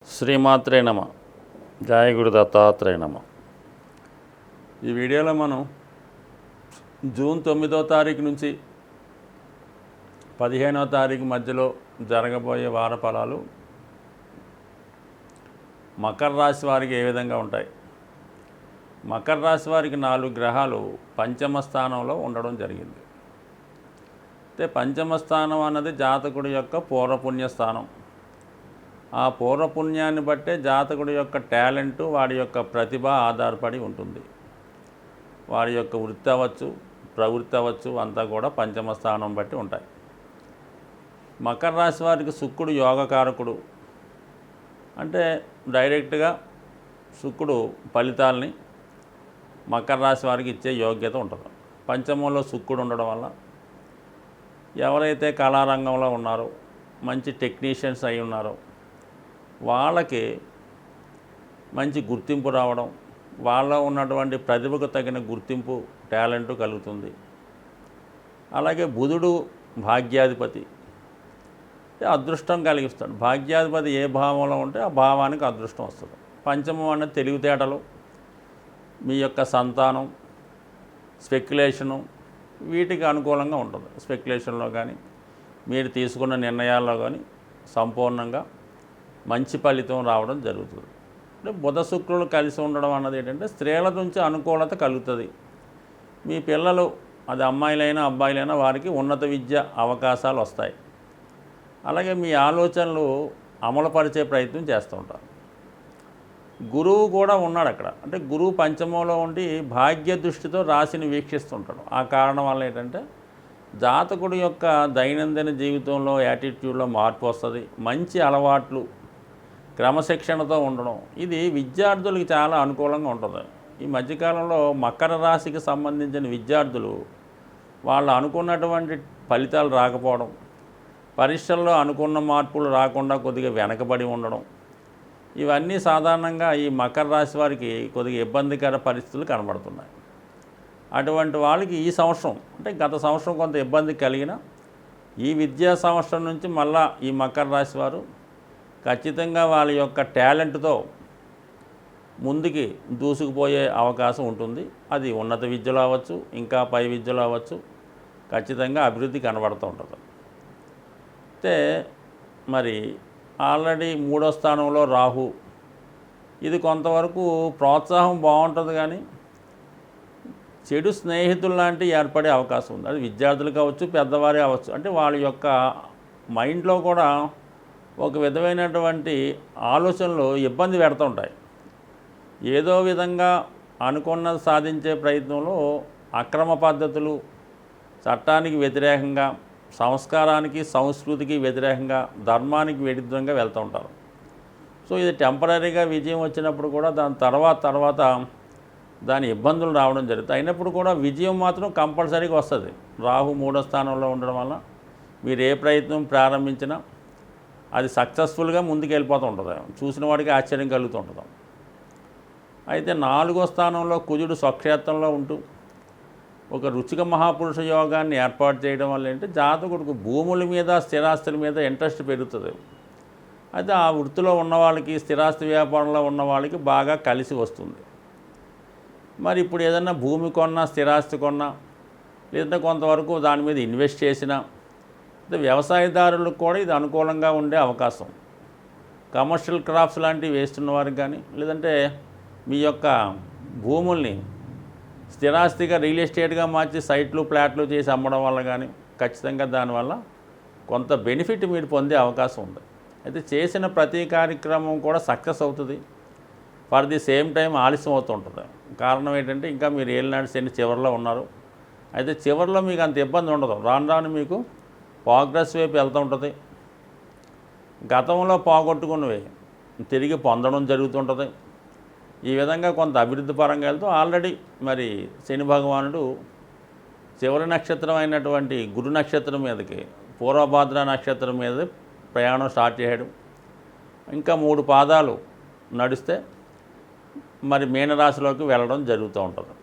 శ్రీమాత్రే నమ. జయ గురు దత్తాత్రేయ నమ. ఈ వీడియోలో మనం జూన్ 9వ తారీఖు నుంచి 15వ తారీఖు మధ్యలో జరగబోయే వార ఫలాలు మకర రాశి వారికి ఏ విధంగా ఉంటాయి. మకర రాశి వారికి 4 గ్రహాలు పంచమ స్థానంలో ఉండడం జరిగింది. అయితే పంచమ స్థానం అన్నది జాతకుడి యొక్క పూర్వపుణ్య స్థానం. ఆ పూర్వపుణ్యాన్ని బట్టే జాతకుడి యొక్క టాలెంటు, వాడి యొక్క ప్రతిభ ఆధారపడి ఉంటుంది. వారి యొక్క వృత్తి అవ్వచ్చు, ప్రవృత్తి అవ్వచ్చు, అంతా కూడా పంచమ స్థానం బట్టి ఉంటాయి. మకర రాశి వారికి శుక్రుడు యోగకారకుడు. అంటే డైరెక్ట్గా శుక్రుడు ఫలితాలని మకర రాశి వారికి ఇచ్చే యోగ్యత ఉంటుంది. పంచమంలో శుక్రుడు ఉండడం వల్ల ఎవరైతే కళారంగంలో ఉన్నారో, మంచి టెక్నీషియన్స్ అయి ఉన్నారో వాళ్ళకి మంచి గుర్తింపు రావడం, వాళ్ళ ఉన్నటువంటి ప్రతిభకు తగిన గుర్తింపు, టాలెంటు కలుగుతుంది. అలాగే బుధుడు భాగ్యాధిపతి, అదృష్టం కలిగిస్తాడు. భాగ్యాధిపతి ఏ భావంలో ఉంటే ఆ భావానికి అదృష్టం వస్తుంది. పంచమం అనేది తెలివితేటలు, మీ యొక్క సంతానం, స్పెక్యులేషను, వీటికి అనుకూలంగా ఉంటుంది. స్పెక్యులేషన్లో కానీ మీరు తీసుకున్న నిర్ణయాల్లో కానీ సంపూర్ణంగా మంచి ఫలితం రావడం జరుగుతుంది. అంటే బుధ శుక్రులు కలిసి ఉండడం అన్నది ఏంటంటే స్త్రీల నుంచి అనుకూలత కలుగుతుంది. మీ పిల్లలు, అది అమ్మాయిలైనా అబ్బాయిలైనా, వారికి ఉన్నత విద్య అవకాశాలు వస్తాయి. అలాగే మీ ఆలోచనలు అమలుపరిచే ప్రయత్నం చేస్తూ ఉంటారు. గురువు కూడా ఉన్నాడు అక్కడ. అంటే గురువు పంచమంలో ఉండి భాగ్య దృష్టితో రాశిని వీక్షిస్తుంటాడు. ఆ కారణం వల్ల ఏంటంటే జాతకుడి యొక్క దైనందిన జీవితంలో యాటిట్యూడ్లో మార్పు వస్తుంది. మంచి అలవాట్లు, క్రమశిక్షణతో ఉండడం, ఇది విద్యార్థులకి చాలా అనుకూలంగా ఉంటుంది. ఈ మధ్యకాలంలో మకర రాశికి సంబంధించిన విద్యార్థులు వాళ్ళు అనుకున్నటువంటి ఫలితాలు రాకపోవడం, పరీక్షల్లో అనుకున్న మార్పులు రాకుండా కొద్దిగా వెనకబడి ఉండడం, ఇవన్నీ సాధారణంగా ఈ మకర రాశి వారికి కొద్దిగా ఇబ్బందికర పరిస్థితులు కనబడుతున్నాయి. అటువంటి వాళ్ళకి ఈ సంవత్సరం, అంటే గత సంవత్సరం కొంత ఇబ్బంది కలిగిన ఈ విద్యా సంవత్సరం నుంచి మళ్ళా ఈ మకర రాశి వారు ఖచ్చితంగా వాళ్ళ యొక్క టాలెంట్తో ముందుకి దూసుకుపోయే అవకాశం ఉంటుంది. అది ఉన్నత విద్యలో అవ్వచ్చు, ఇంకా పై విద్యలో అవ్వచ్చు, ఖచ్చితంగా అభివృద్ధి కనబడుతూ ఉంటుంది. అయితే మరి ఆల్రెడీ 3వ స్థానంలో రాహు, ఇది కొంతవరకు ప్రోత్సాహం బాగుంటుంది, కానీ చెడు స్నేహితులు లాంటివి ఏర్పడే అవకాశం ఉంది. అది విద్యార్థులు కావచ్చు, పెద్దవారే అవ్వచ్చు. అంటే వాళ్ళ యొక్క మైండ్లో కూడా ఒక విధమైనటువంటి ఆలోచనలు ఇబ్బంది పెడుతూ ఉంటాయి. ఏదో విధంగా అనుకున్నది సాధించే ప్రయత్నంలో అక్రమ పద్ధతులు, చట్టానికి వ్యతిరేకంగా, సంస్కారానికి సంస్కృతికి వ్యతిరేకంగా, ధర్మానికి విరుద్ధంగా వెళ్తూ ఉంటారు. సో ఇది టెంపరీగా విజయం వచ్చినప్పుడు కూడా దాని తర్వాత దాని ఇబ్బందులు రావడం జరుగుతుంది. అయినప్పుడు కూడా విజయం మాత్రం కంపల్సరీగా వస్తుంది. రాహు 3వ స్థానంలో ఉండడం వల్ల మీరు ఏ ప్రయత్నం ప్రారంభించినా అది సక్సెస్ఫుల్గా ముందుకు వెళ్ళిపోతూ ఉంటుంది. చూసిన వాడికి ఆశ్చర్యం కలుగుతూ ఉంటుంది. అయితే 4వ స్థానంలో కుజుడు స్వక్షేత్రంలో ఉంటూ ఒక రుచిక మహాపురుష యోగాన్ని ఏర్పాటు చేయడం వల్ల ఏంటంటే జాతకుడికి భూముల మీద, స్థిరాస్తుల మీద ఇంట్రెస్ట్ పెరుగుతుంది. అయితే ఆ వృత్తిలో ఉన్న వాళ్ళకి, స్థిరాస్తి వ్యాపారంలో ఉన్న వాళ్ళకి బాగా కలిసి వస్తుంది. మరి ఇప్పుడు ఏదన్నా భూమి కొన్నా, స్థిరాస్తి కొన్నా, లేదంటే కొంతవరకు దాని మీద ఇన్వెస్ట్ చేసినా, వ్యవసాయదారులకు కూడా ఇది అనుకూలంగా ఉండే అవకాశం. కమర్షియల్ క్రాప్స్ లాంటివి వేస్తున్న వారికి కానీ, లేదంటే మీ యొక్క భూముల్ని స్థిరాస్తిగా రియల్ ఎస్టేట్గా మార్చి సైట్లు, ప్లాట్లు చేసి అమ్మడం వల్ల కానీ ఖచ్చితంగా దానివల్ల కొంత బెనిఫిట్ మీరు పొందే అవకాశం ఉంది. అయితే చేసిన ప్రతి కార్యక్రమం కూడా సక్సెస్ అవుతుంది. ఫర్ ది సేమ్ టైం ఆలస్యం అవుతూ ఉంటుంది. కారణం ఏంటంటే ఇంకా మీరు ఏలినాడు శని చివరిలో ఉన్నారు. అయితే చివరిలో మీకు అంత ఇబ్బంది ఉండదు. రాను రాను మీకు ప్రోగ్రెస్ వైపు వెళ్తూ ఉంటుంది. గతంలో పోగొట్టుకున్నవి తిరిగి పొందడం జరుగుతుంటుంది. ఈ విధంగా కొంత అభివృద్ధి పరంగా వెళ్తూ ఆల్రెడీ మరి శని భగవానుడు చివరి నక్షత్రం అయినటువంటి గురు నక్షత్రం మీదకి, పూర్వభాద్ర నక్షత్రం మీద ప్రయాణం స్టార్ట్ చేయడం. ఇంకా 3 పాదాలు నడిస్తే మరి మీనరాశిలోకి వెళ్ళడం జరుగుతూ ఉంటుంది.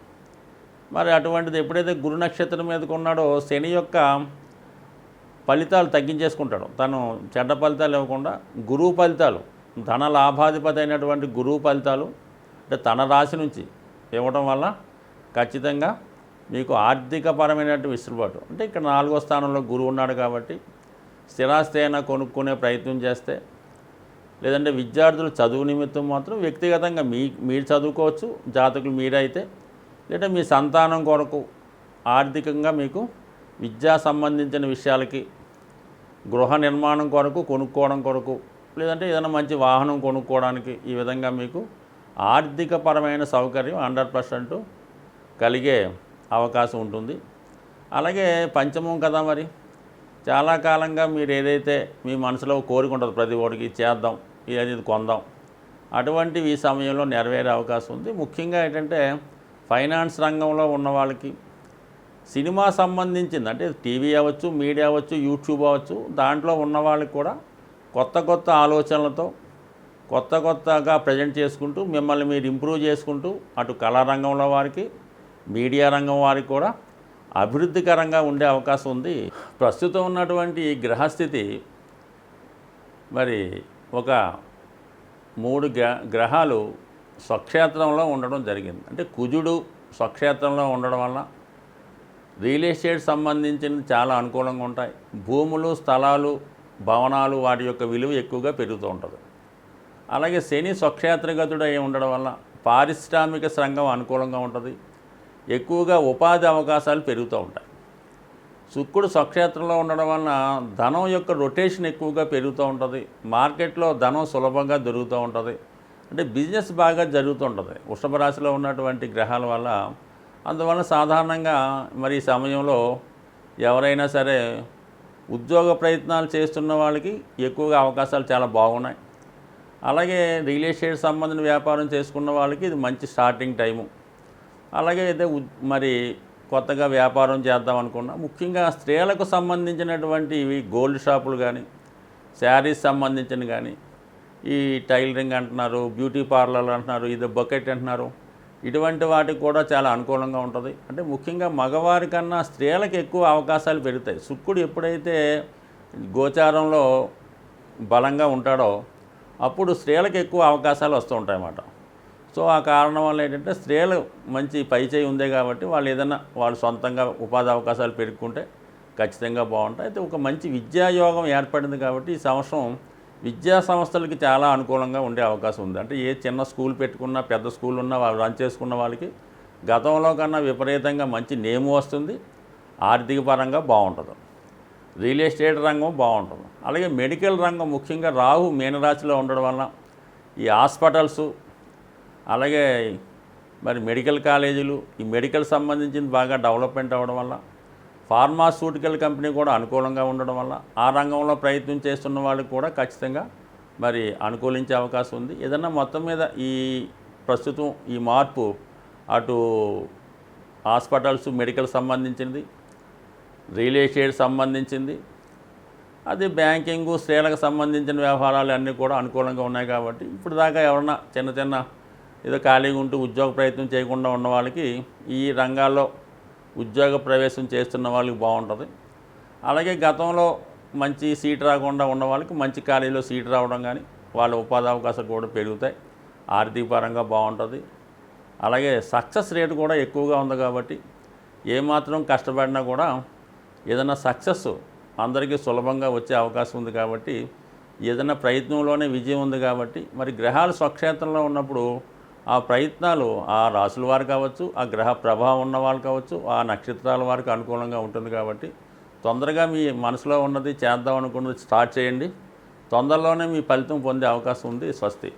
మరి అటువంటిది ఎప్పుడైతే గురు నక్షత్రం మీదకి ఉన్నాడో శని యొక్క ఫలితాలు తగ్గించేసుకుంటాడు. తను చెడ్డ ఫలితాలు ఇవ్వకుండా గురువు ఫలితాలు ధన లాభాధిపతి అయినటువంటి గురువు ఫలితాలు అంటే తన రాశి నుంచి ఇవ్వడం వల్ల ఖచ్చితంగా మీకు ఆర్థికపరమైనటువంటి విసులుబాటు అంటే ఇక్కడ 4వ స్థానంలో గురువు ఉన్నాడు కాబట్టి స్థిరాస్తి అయినా కొనుక్కునే ప్రయత్నం చేస్తే, లేదంటే విద్యార్థులు చదువు నిమిత్తం మాత్రం వ్యక్తిగతంగా మీరు చదువుకోవచ్చు జాతకులు మీరైతే, లేదా మీ సంతానం కొరకు ఆర్థికంగా మీకు విద్యా సంబంధించిన విషయాలకి, గృహ నిర్మాణం కొరకు కొనుక్కోవడం కొరకు, లేదంటే ఏదైనా మంచి వాహనం కొనుక్కోవడానికి ఈ విధంగా మీకు ఆర్థికపరమైన సౌకర్యం 100% కలిగే అవకాశం ఉంటుంది. అలాగే పంచమం కదా, మరి చాలా కాలంగా మీరు ఏదైతే మీ మనసులో కోరిక ఉంటుంది ప్రతి ఒక్కరికి చేద్దాం, ఇది కొందాం, అటువంటివి ఈ సమయంలో నెరవేరే అవకాశం ఉంది. ముఖ్యంగా ఏంటంటే ఫైనాన్స్ రంగంలో ఉన్న వాళ్ళకి, సినిమా సంబంధించింది అంటే టీవీ అవ్వచ్చు, మీడియా అవ్వచ్చు, యూట్యూబ్ అవ్వచ్చు, దాంట్లో ఉన్న వాళ్ళకి కూడా కొత్త కొత్త ఆలోచనలతో కొత్తగా ప్రజెంట్ చేసుకుంటూ మిమ్మల్ని మీరు ఇంప్రూవ్ చేసుకుంటూ అటు కళా రంగంలో వారికి, మీడియా రంగం వారికి కూడా అభివృద్ధికరంగా ఉండే అవకాశం ఉంది. ప్రస్తుతం ఉన్నటువంటి ఈ గ్రహస్థితి మరి ఒక 3 గ్రహాలు స్వక్షేత్రంలో ఉండడం జరిగింది. అంటే కుజుడు స్వక్షేత్రంలో ఉండడం వల్ల రియల్ ఎస్టేట్ సంబంధించినవి చాలా అనుకూలంగా ఉంటాయి. భూములు, స్థలాలు, భవనాలు వాటి యొక్క విలువ ఎక్కువగా పెరుగుతూ ఉంటుంది. అలాగే శని స్వక్షేత్రగతుడై ఉండడం వల్ల పారిశ్రామిక రంగం అనుకూలంగా ఉంటుంది. ఎక్కువగా ఉపాధి అవకాశాలు పెరుగుతూ ఉంటాయి. శుక్రుడు స్వక్షేత్రంలో ఉండడం వలన ధనం యొక్క రొటేషన్ ఎక్కువగా పెరుగుతూ ఉంటుంది. మార్కెట్లో ధనం సులభంగా దొరుకుతూ ఉంటుంది. అంటే బిజినెస్ బాగా జరుగుతూ ఉంటుంది వృషభ రాశిలో ఉన్నటువంటి గ్రహాల వల్ల. అందువల్ల సాధారణంగా మరి ఈ సమయంలో ఎవరైనా సరే ఉద్యోగ ప్రయత్నాలు చేస్తున్న వాళ్ళకి ఎక్కువగా అవకాశాలు చాలా బాగున్నాయి. అలాగే రియల్ ఎస్టేట్ సంబంధించిన వ్యాపారం చేసుకున్న వాళ్ళకి ఇది మంచి స్టార్టింగ్ టైము. అలాగే అయితే మరి కొత్తగా వ్యాపారం చేద్దాం అనుకున్నా, ముఖ్యంగా స్త్రీలకు సంబంధించినటువంటి ఇవి గోల్డ్ షాపులు కానీ, శారీస్ సంబంధించిన కానీ, ఈ టైలరింగ్ అంటున్నారు, బ్యూటీ పార్లర్లు అంటున్నారు, ఇది బకెట్ అంటున్నారు, ఇటువంటి వాటికి కూడా చాలా అనుకూలంగా ఉంటుంది. అంటే ముఖ్యంగా మగవారి కన్నా స్త్రీలకు ఎక్కువ అవకాశాలు పెరుగుతాయి. శుక్రుడు ఎప్పుడైతే గోచారంలో బలంగా ఉంటాడో అప్పుడు స్త్రీలకు ఎక్కువ అవకాశాలు వస్తూ ఉంటాయన్నమాట. సో ఆ కారణం వల్ల ఏంటంటే స్త్రీలు మంచి పైచేయి ఉంది కాబట్టి వాళ్ళు ఏదైనా వాళ్ళు సొంతంగా ఉపాధి అవకాశాలు పెరుగుకుంటే ఖచ్చితంగా బాగుంటాయి. అయితే ఒక మంచి విద్యాయోగం ఏర్పడింది కాబట్టి ఈ సంవత్సరం విద్యా సంస్థలకి చాలా అనుకూలంగా ఉండే అవకాశం ఉంది. అంటే ఏ చిన్న స్కూల్ పెట్టుకున్నా, పెద్ద స్కూల్ ఉన్నా, వాళ్ళు రన్ చేసుకున్న వాళ్ళకి గతంలో కన్నా విపరీతంగా మంచి నేమ్ వస్తుంది. ఆర్థిక పరంగా బాగుంటుంది. రియల్ ఎస్టేట్ రంగం బాగుంటుంది. అలాగే మెడికల్ రంగం, ముఖ్యంగా రాహు మీనరాశిలో ఉండడం వల్ల ఈ హాస్పిటల్సు, అలాగే మరి మెడికల్ కాలేజీలు, ఈ మెడికల్ సంబంధించింది బాగా డెవలప్మెంట్ అవ్వడం వల్ల, ఫార్మాస్యూటికల్ కంపెనీ కూడా అనుకూలంగా ఉండడం వల్ల ఆ రంగంలో ప్రయత్నం చేస్తున్న వాళ్ళకి కూడా ఖచ్చితంగా మరి అనుకూలించే అవకాశం ఉంది. ఏదన్నా మొత్తం మీద ఈ ప్రస్తుతం ఈ మార్పు అటు హాస్పిటల్స్, మెడికల్ సంబంధించింది, రియల్ ఎస్టేట్ సంబంధించింది, అది బ్యాంకింగు, స్త్రీలకు సంబంధించిన వ్యవహారాలు అన్నీ కూడా అనుకూలంగా ఉన్నాయి. కాబట్టి ఇప్పుడు దాకా ఎవరన్నా చిన్న ఏదో ఖాళీగా ఉంటూ ఉద్యోగ ప్రయత్నం చేయకుండా ఉన్న వాళ్ళకి ఈ రంగాల్లో ఉద్యోగ ప్రవేశం చేస్తున్న వాళ్ళకి బాగుంటుంది. అలాగే గతంలో మంచి సీట్ రాకుండా ఉన్న వాళ్ళకి మంచి ఖాళీలో సీట్ రావడం కానీ, వాళ్ళ ఉపాధి అవకాశాలు కూడా పెరుగుతాయి. ఆర్థిక పరంగా బాగుంటుంది. అలాగే సక్సెస్ రేటు కూడా ఎక్కువగా ఉంది కాబట్టి ఏమాత్రం కష్టపడినా కూడా ఏదైనా సక్సెస్ అందరికీ సులభంగా వచ్చే అవకాశం ఉంది. కాబట్టి ఏదైనా ప్రయత్నంలోనే విజయం ఉంది. కాబట్టి మరి గ్రహాలు స్వక్షేత్రంలో ఉన్నప్పుడు ఆ ప్రయత్నాలు ఆ రాశుల వారు కావచ్చు, ఆ గ్రహ ప్రభావం ఉన్న వాళ్ళు కావచ్చు, ఆ నక్షత్రాల వారికి అనుకూలంగా ఉంటుంది. కాబట్టి తొందరగా మీ మనసులో ఉన్నది చేద్దాం అనుకున్నది స్టార్ట్ చేయండి. తొందరలోనే మీ ఫలితం పొందే అవకాశం ఉంది. స్వస్తి.